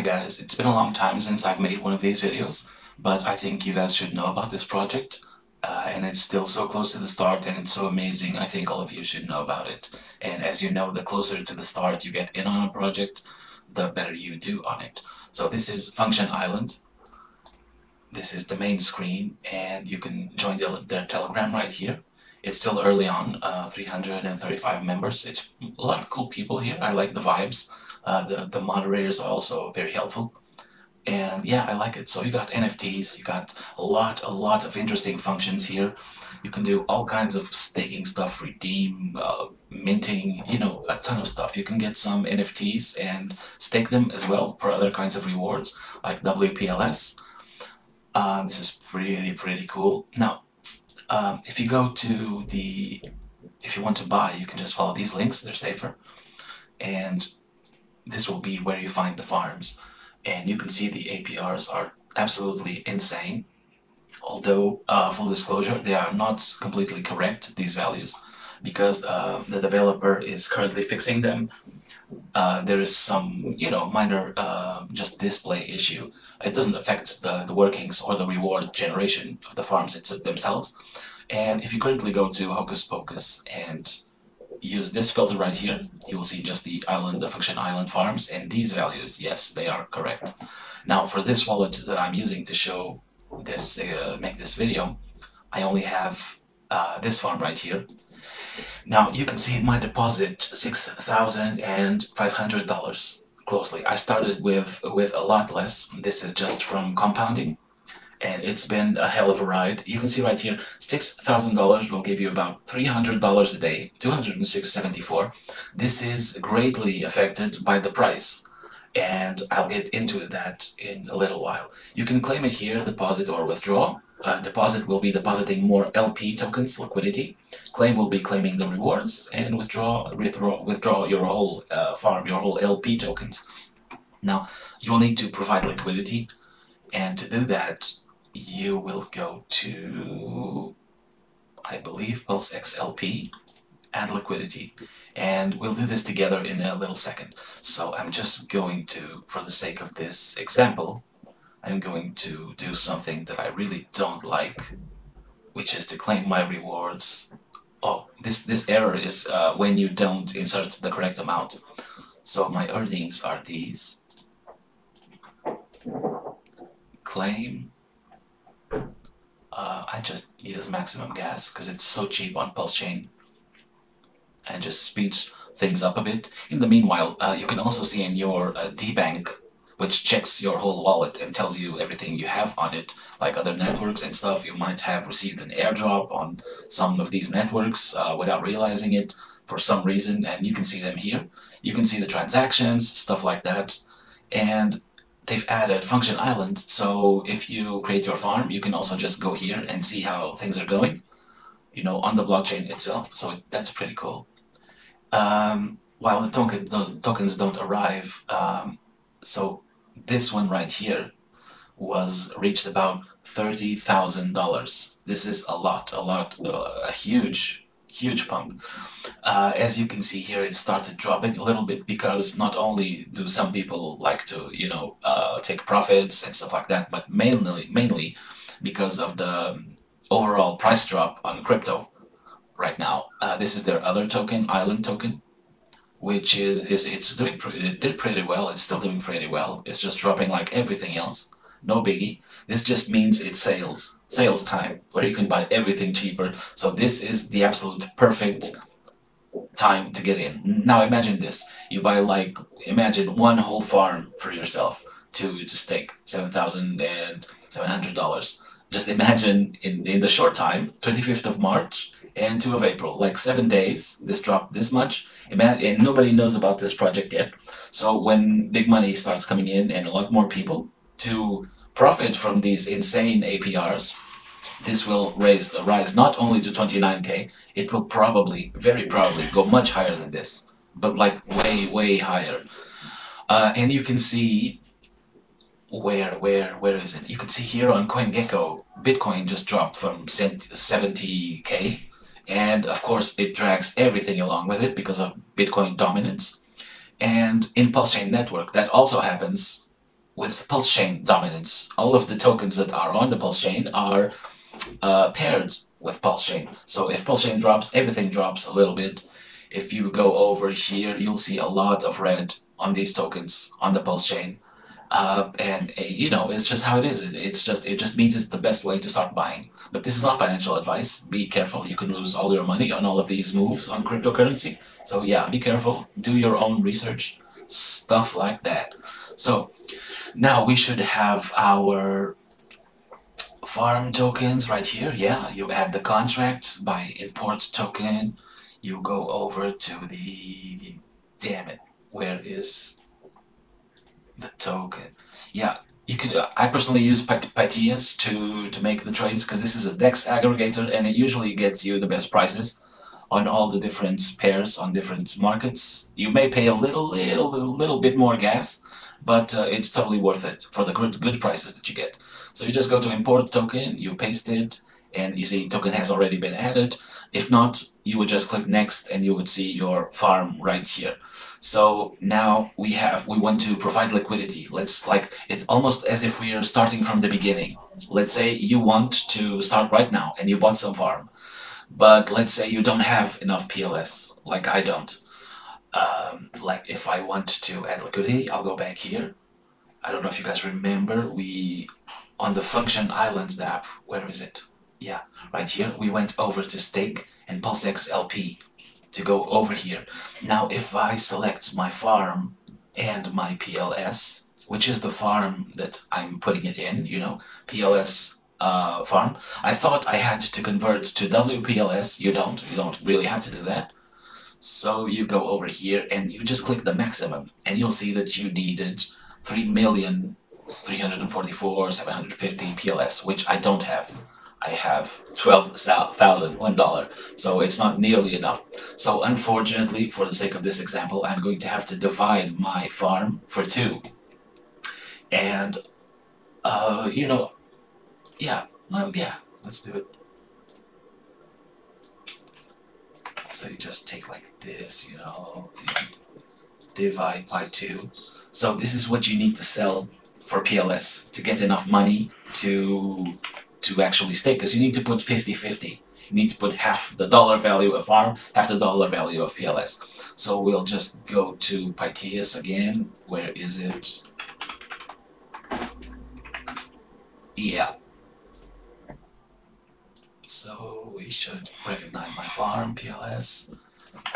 guys, it's been a long time since I've made one of these videos, but I think you guys should know about this project. And it's still so close to the start and it's so amazing. I think all of you should know about it. And as you know, the closer to the start you get in on a project, the better you do on it. So this is Function Island. This is the main screen, and you can join their Telegram right here. It's still early on, 335 members. It's a lot of cool people here. I like the vibes. The moderators are also very helpful. And yeah, I like it. So you got NFTs, you got a lot of interesting functions here. You can do all kinds of staking stuff, redeem, minting, a ton of stuff. You can get some NFTs and stake them as well for other kinds of rewards, like WPLS. This is pretty cool. Now, if you go to if you want to buy, you can just follow these links, they're safer. And this will be where you find the farms. And you can see the APRs are absolutely insane. Although, full disclosure, they are not completely correct, these values, because the developer is currently fixing them. There is some, minor just display issue. It doesn't affect the workings or the reward generation of the farms themselves. And if you currently go to Hocus Pocus and use this filter right here, you will see just the Function Island farms, and these values, yes, they are correct. Now, for this wallet that I'm using to show this, make this video, I only have this farm right here. Now, you can see in my deposit $6,500 closely. I started with a lot less. This is just from compounding, and it's been a hell of a ride. You can see right here, $6,000 will give you about $300 a day, $206.74. This is greatly affected by the price, and I'll get into that in a little while. You can claim it here, deposit or withdraw. Deposit will be depositing more LP tokens, liquidity. Claim will be claiming the rewards, and withdraw your whole farm, your whole LP tokens. Now, you will need to provide liquidity, and to do that, you will go to, I believe, Pulse XLP, add liquidity, and we'll do this together in a little second. So I'm just going to, for the sake of this example, I'm going to do something that I really don't like, which is to claim my rewards. Oh, this error is when you don't insert the correct amount. So my earnings are these. Claim. I just use maximum gas because it's so cheap on Pulse Chain, and just speeds things up a bit. In the meanwhile, you can also see in your DBank, which checks your whole wallet and tells you everything you have on it, like other networks and stuff. You might have received an airdrop on some of these networks without realizing it for some reason, and you can see them here. You can see the transactions, stuff like that, and they've added Function Island, so if you create your farm, you can also just go here and see how things are going, on the blockchain itself, so that's pretty cool. While the tokens don't arrive, so this one right here was reached about $30,000. This is a huge pump. As you can see here, it started dropping a little bit because not only do some people like to, take profits and stuff like that, but mainly because of the overall price drop on crypto right now. This is their other token, Island token, which it did pretty well. It's still doing pretty well. It's just dropping like everything else. No biggie. This just means it's sales time, where you can buy everything cheaper. So this is the absolute perfect time to get in. Now imagine this. You buy imagine one whole farm for yourself to stake $7,700. Just imagine in the short time, 25th of March and 2 of April, like 7 days, this dropped this much, and nobody knows about this project yet. So when big money starts coming in and a lot more people to profit from these insane APRs, this will rise not only to 29K, it will very probably go much higher than this, but like way higher. And you can see where is it? You can see here on CoinGecko, Bitcoin just dropped from 70K, and of course it drags everything along with it because of Bitcoin dominance. And in Pulse Chain Network, that also happens with pulse chain dominance. All of the tokens that are on the pulse chain are paired with pulse chain. So if pulse chain drops, everything drops a little bit. If you go over here, you'll see a lot of red on these tokens on the pulse chain. You know, it's just how it is. It just means it's the best way to start buying. But this is not financial advice. Be careful. You can lose all your money on all of these moves on cryptocurrency. So yeah, be careful. Do your own research. Stuff like that. So now we should have our farm tokens right here. Yeah, you add the contract by import token. You go over to the, damn it, where is the token? Yeah, you can. I personally use Pythias to make the trades because this is a DEX aggregator and it usually gets you the best prices on all the different pairs on different markets. You may pay a little bit more gas, but it's totally worth it for the good prices that you get. So you just go to import token, you paste it, and you see token has already been added. If not, you would just click next and you would see your farm right here. So now we want to provide liquidity. It's almost as if we are starting from the beginning. Let's say you want to start right now and you bought some farm, but let's say you don't have enough PLS, like I don't. Like if I want to add liquidity, I'll go back here. I don't know if you guys remember, on the Function Islands app, where is it? Yeah, right here, we went over to stake and PulseX LP to go over here. Now, if I select my farm and my PLS, which is the farm that I'm putting it in, you know, PLS farm, I thought I had to convert to WPLS. You don't really have to do that. So you go over here and you just click the maximum and you'll see that you needed 3,344,750 PLS, which I don't have. I have $12,001, so it's not nearly enough. So unfortunately, for the sake of this example, I'm going to have to divide my farm for 2. And, you know, yeah, let's do it. So you just take like this, you know, and divide by 2. So this is what you need to sell for PLS to get enough money to actually stake, because you need to put 50-50. You need to put half the dollar value of farm, half the dollar value of PLS. So we'll just go to Pythias again. Where is it? Yeah. So we should recognize my farm, PLS.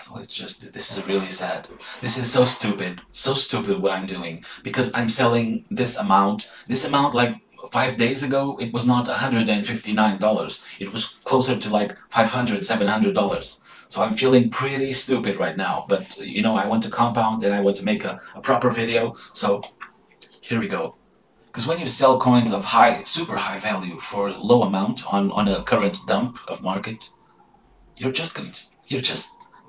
So let's just do, this is really sad. This is so stupid what I'm doing, because I'm selling this amount like 5 days ago. It was not $159. It was closer to like $500-700. So I'm feeling pretty stupid right now, but you know, I want to compound and I want to make a proper video. So here we go. Because when you sell coins of super high value for low amount on a current dump of market, you're just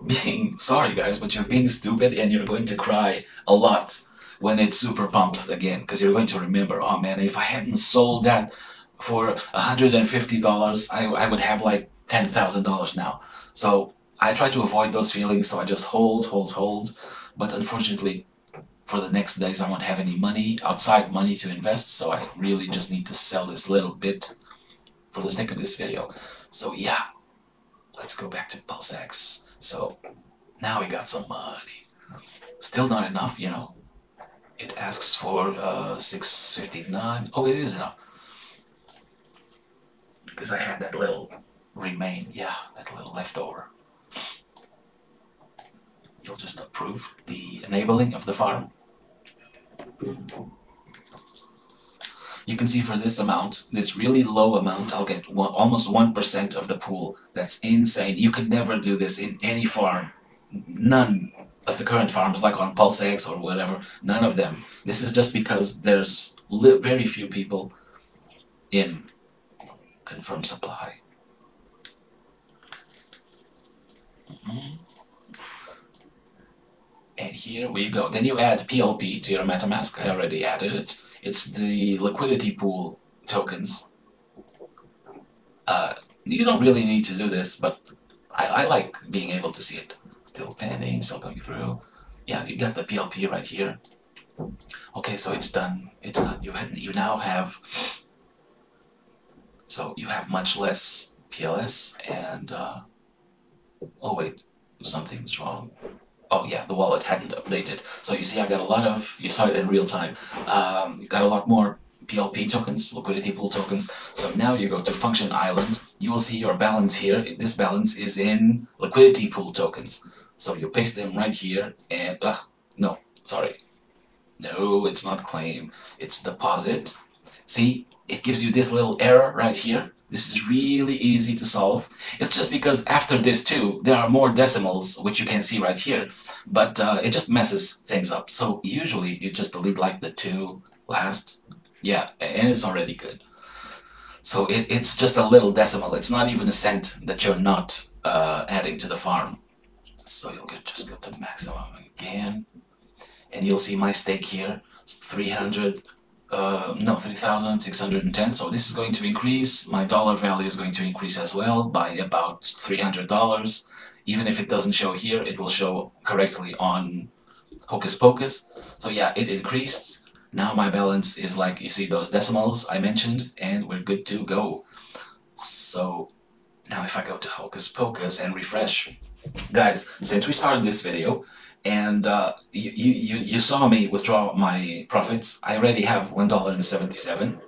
being, sorry guys, but you're being stupid and you're going to cry a lot when it's super pumped again, because you're going to remember, oh man, if I hadn't sold that for $150, I would have like $10,000 now. So I try to avoid those feelings, so I just hold, but unfortunately for the next days I won't have any money, outside money to invest, so I really just need to sell this little bit for the sake of this video. So yeah, let's go back to PulseX. So now we got some money. Still not enough, you know. It asks for 659. Oh, it is enough. Because I had that little remain, yeah, that little leftover. You'll just approve the enabling of the farm. You can see for this amount, this really low amount, I'll get almost 1% of the pool. That's insane. You could never do this in any farm. None of the current farms, like on PulseX or whatever, none of them. This is just because there's very few people in confirm supply. And here we go. Then you add PLP to your MetaMask. I already added it. It's the liquidity pool tokens. You don't really need to do this, but I like being able to see it. Still pending, still going through. Yeah, you got the PLP right here. Okay, so it's done. It's done. You now have, so you have much less PLS and oh wait, something's wrong. Oh yeah, the wallet hadn't updated. So you see, I got a lot of. You saw it in real time. You got a lot more PLP tokens, liquidity pool tokens. So now you go to Function Island. You will see your balance here. This balance is in liquidity pool tokens. So you paste them right here, and no, sorry, no, it's not claim. It's deposit. See, it gives you this little error right here. This is really easy to solve. It's just because after this too, there are more decimals, which you can see right here, but it just messes things up. So usually you just delete like the 2 last, yeah, and it's already good. So it's just a little decimal. It's not even a cent that you're not adding to the farm. So you'll just go to maximum again, and you'll see my stake here. It's 300. No, 3,610. So this is going to increase. My dollar value is going to increase as well by about $300. Even if it doesn't show here, it will show correctly on Hocus Pocus. So yeah, it increased. Now my balance is like, you see those decimals I mentioned, and we're good to go. So now if I go to Hocus Pocus and refresh, guys, since we started this video, and you saw me withdraw my profits, I already have $1.77.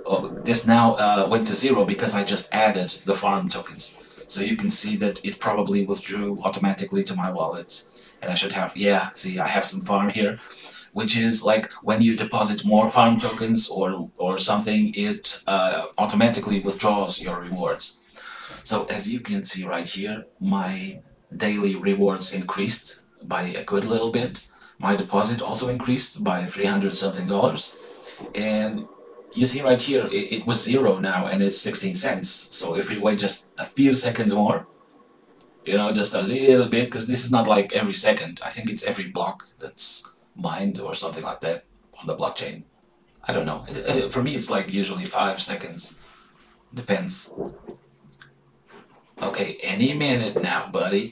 Oh, this now went to 0 because I just added the farm tokens. So you can see that it probably withdrew automatically to my wallet. And I should have, yeah, see, I have some farm here, which is like when you deposit more farm tokens or something, it automatically withdraws your rewards. So as you can see right here, my daily rewards increased by a good little bit. My deposit also increased by 300 something dollars. And you see right here, it was 0 now and it's 16 cents. So if we wait just a few seconds more, you know, just a little bit, because this is not like every second. I think it's every block that's mined or something like that on the blockchain. I don't know. For me, it's like usually 5 seconds. Depends. Okay, any minute now, buddy.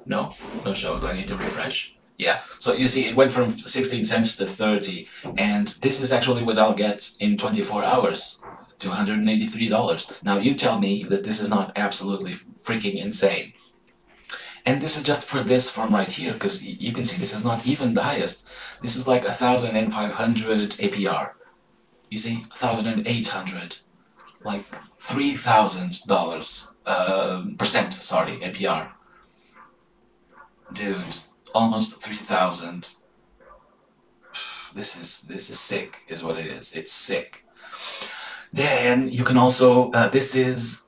No? No show. Do I need to refresh? Yeah. So you see, it went from 16 cents to 30. And this is actually what I'll get in 24 hours. $283. Now you tell me that this is not absolutely freaking insane. And this is just for this farm right here, because you can see this is not even the highest. This is like 1,500 APR. You see, 1,800, like $3,000 percent. Sorry, APR. Dude, almost 3,000. This is sick, is what it is. It's sick. Then you can also, this is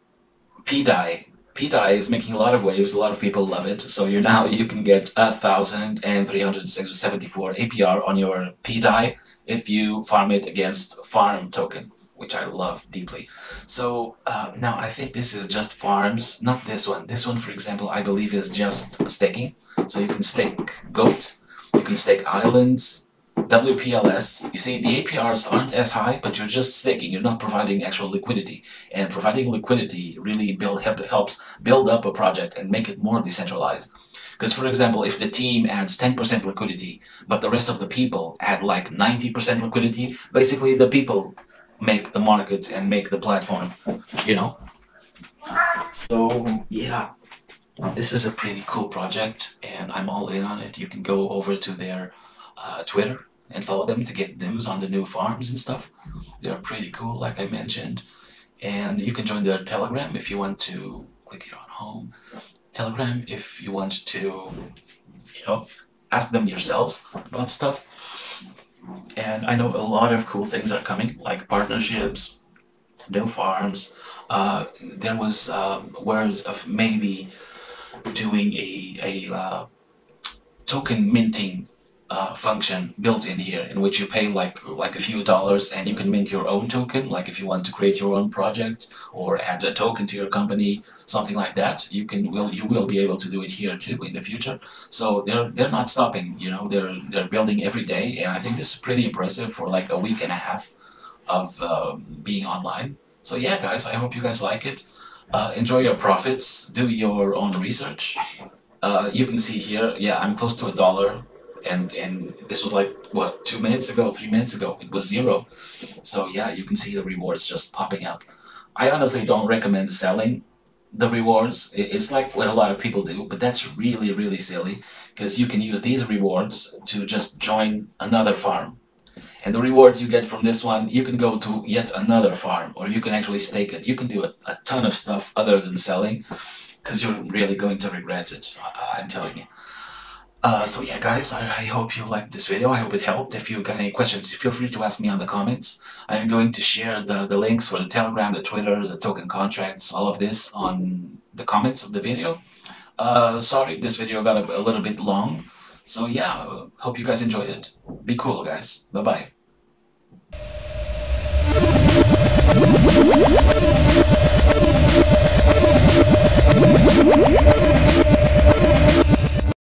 PDAI. PDAI is making a lot of waves. A lot of people love it. So you can get 1,374 APR on your PDAI if you farm it against farm token, which I love deeply. So now I think this is just farms, not this one. This one, for example, I believe is just staking. So you can stake GOAT, you can stake islands, WPLS. You see, the APRs aren't as high, but you're just staking. You're not providing actual liquidity. And providing liquidity really helps build up a project and make it more decentralized. Because, for example, if the team adds 10% liquidity, but the rest of the people add like 90% liquidity, basically the people make the market and make the platform, you know? So, yeah. This is a pretty cool project, and I'm all in on it. You can go over to their Twitter and follow them to get news on the new farms and stuff. They're pretty cool, like I mentioned. And you can join their Telegram if you want to. Click here on home. Telegram if you want to, ask them yourselves about stuff. And I know a lot of cool things are coming, like partnerships, new farms. There was words of maybe doing a token minting function built in here, in which you pay like a few dollars and you can mint your own token. Like if you want to create your own project or add a token to your company, something like that, you will be able to do it here too in the future. So they're not stopping. They're building every day, and I think this is pretty impressive for like a week and a half of being online. So yeah, guys, I hope you guys like it. Enjoy your profits, do your own research. You can see here, yeah, I'm close to $1, and this was like what, 2 minutes ago, 3 minutes ago, it was zero. So yeah, you can see the rewards just popping up. I honestly don't recommend selling the rewards. It's like what a lot of people do, but that's really, really silly because you can use these rewards to just join another farm. And the rewards you get from this one, you can go to yet another farm, or you can actually stake it. You can do a ton of stuff other than selling because you're really going to regret it. I'm telling you. So yeah, guys, I hope you liked this video. I hope it helped. If you got any questions, feel free to ask me on the comments. I'm going to share the links for the Telegram, the Twitter, the token contracts, all of this on the comments of the video. Sorry, this video got a little bit long. So yeah, hope you guys enjoyed it. Be cool, guys. Bye-bye.